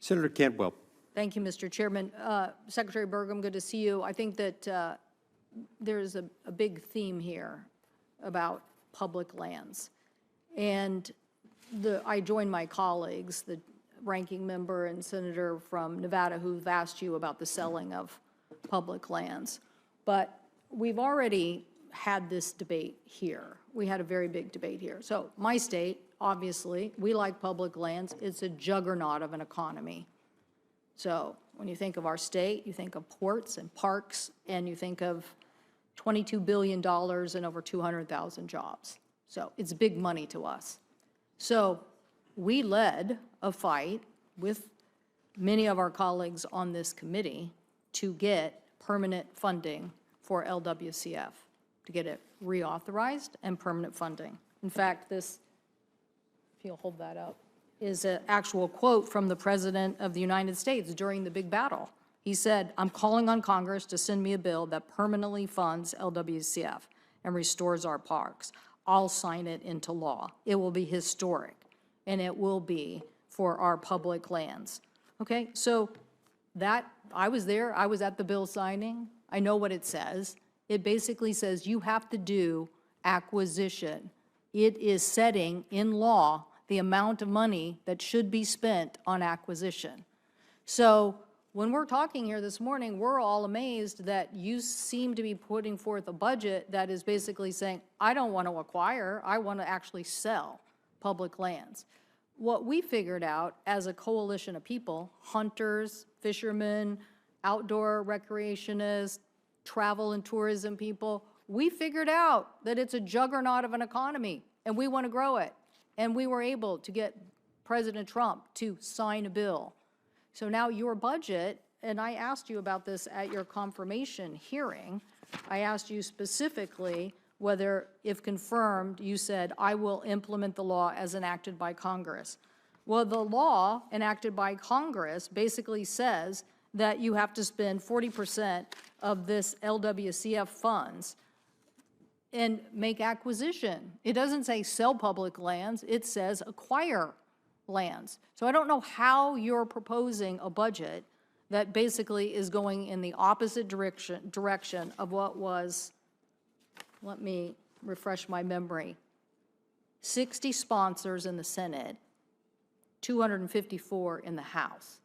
Senator Cantwell. Thank you, Mr. Chairman. Secretary Burgum, good to see you. I think that there's a big theme here about public lands. And I join my colleagues, the ranking member and senator from Nevada, who've asked you about the selling of public lands. But we've already had this debate here. We had a very big debate here. So my state, obviously, we like public lands. It's a juggernaut of an economy. So when you think of our state, you think of ports and parks, and you think of $22 billion and over 200,000 jobs. So it's big money to us. So we led a fight with many of our colleagues on this committee to get permanent funding for LWCF, to get it reauthorized and permanent funding. In fact, this, if you'll hold that up, is an actual quote from the President of the United States during the big battle. He said, "I'm calling on Congress to send me a bill that permanently funds LWCF and restores our parks. I'll sign it into law. It will be historic, and it will be for our public lands." Okay, so that, I was there, I was at the bill signing. I know what it says. It basically says you have to do acquisition. It is setting in law the amount of money that should be spent on acquisition. So when we're talking here this morning, we're all amazed that you seem to be putting forth a budget that is basically saying, I don't want to acquire, I want to actually sell public lands. What we figured out as a coalition of people, hunters, fishermen, outdoor recreationists, travel and tourism people, we figured out that it's a juggernaut of an economy and we want to grow it. And we were able to get President Trump to sign a bill. So now your budget, and I asked you about this at your confirmation hearing, I asked you specifically whether, if confirmed, you said, I will implement the law as enacted by Congress. Well, the law enacted by Congress basically says that you have to spend 40% of this LWCF funds and make acquisition. It doesn't say sell public lands, it says acquire lands. So I don't know how you're proposing a budget that basically is going in the opposite direction of what was, let me refresh my memory, 60 sponsors in the Senate, 254 in the House.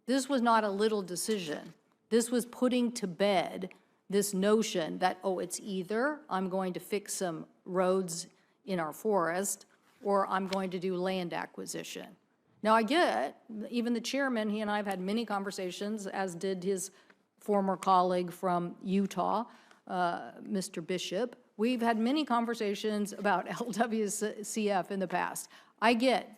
This was not a little decision. This was putting to bed this notion that, oh, it's either I'm going to fix some roads in our forest or I'm going to do land acquisition. Now I get, even the chairman, he and I have had many conversations, as did his former colleague from Utah, Mr. Bishop. We've had many conversations about LWCF in the past. I get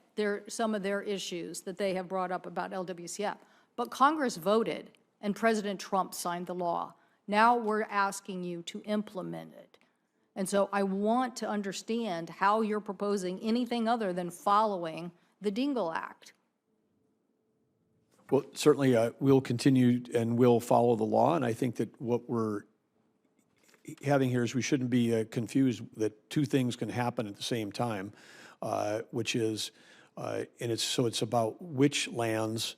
some of their issues that they have brought up about LWCF, but Congress voted and President Trump signed the law. Now we're asking you to implement it. And so I want to understand how you're proposing anything other than following the Dingell Act. Well, certainly we'll continue and we'll follow the law. And I think that what we're having here is we shouldn't be confused that two things can happen at the same time, which is, and it's about which lands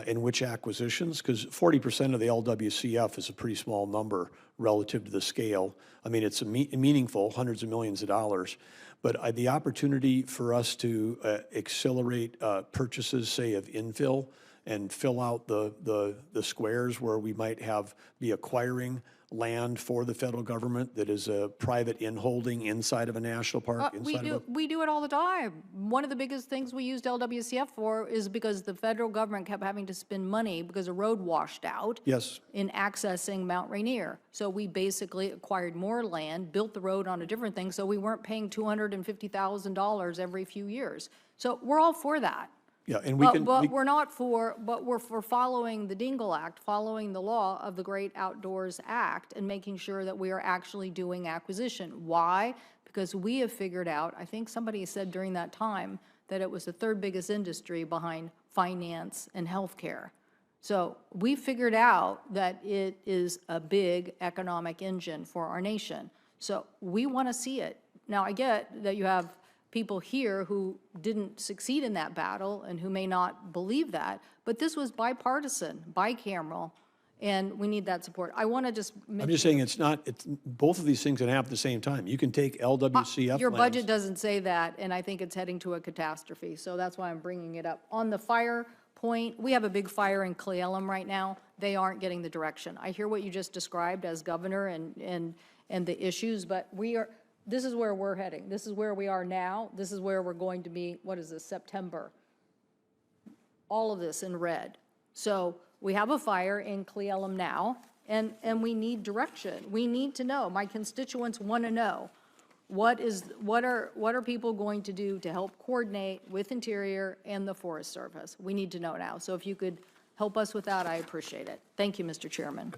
and which acquisitions, because 40% of the LWCF is a pretty small number relative to the scale. I mean, it's meaningful, hundreds of millions of dollars, but the opportunity for us to accelerate purchases, say, of infill and fill out the squares where we might be acquiring land for the federal government that is a private in-holding inside of a national park? We do it all the time. One of the biggest things we used LWCF for is because the federal government kept having to spend money because a road washed out. Yes. In accessing Mount Rainier. So we basically acquired more land, built the road on a different thing, so we weren't paying $250,000 every few years. So we're all for that. Yeah, and we're not for, but we're for following the Dingell Act, following the law of the Great Outdoors Act, and making sure that we are actually doing acquisition. Why? Because we have figured out, I think somebody said during that time, that it was the third biggest industry behind finance and healthcare. So we figured out that it is a big economic engine for our nation. So we want to see it. Now, I get that you have people here who didn't succeed in that battle and who may not believe that, but this was bipartisan, bicameral, and we need that support. I want to just mention. I'm just saying it's both of these things can happen at the same time. You can take LWCF Your lands. budget doesn't say that, and I think it's heading to a catastrophe, so that's why I'm bringing it up. On the fire point, we have a big fire in Cle Elum right now. They aren't getting the direction. I hear what you just described as governor and the issues, but this is where we're heading. This is where we are now. This is where we're going to be, what is this, September? All of this in red. So we have a fire in Cle Elum now, and we need direction. We need to know. My constituents want to know. What are people going to do to help coordinate with Interior and the Forest Service? We need to know now. So if you could help us with that, I appreciate it. Thank you, Mr. Chairman.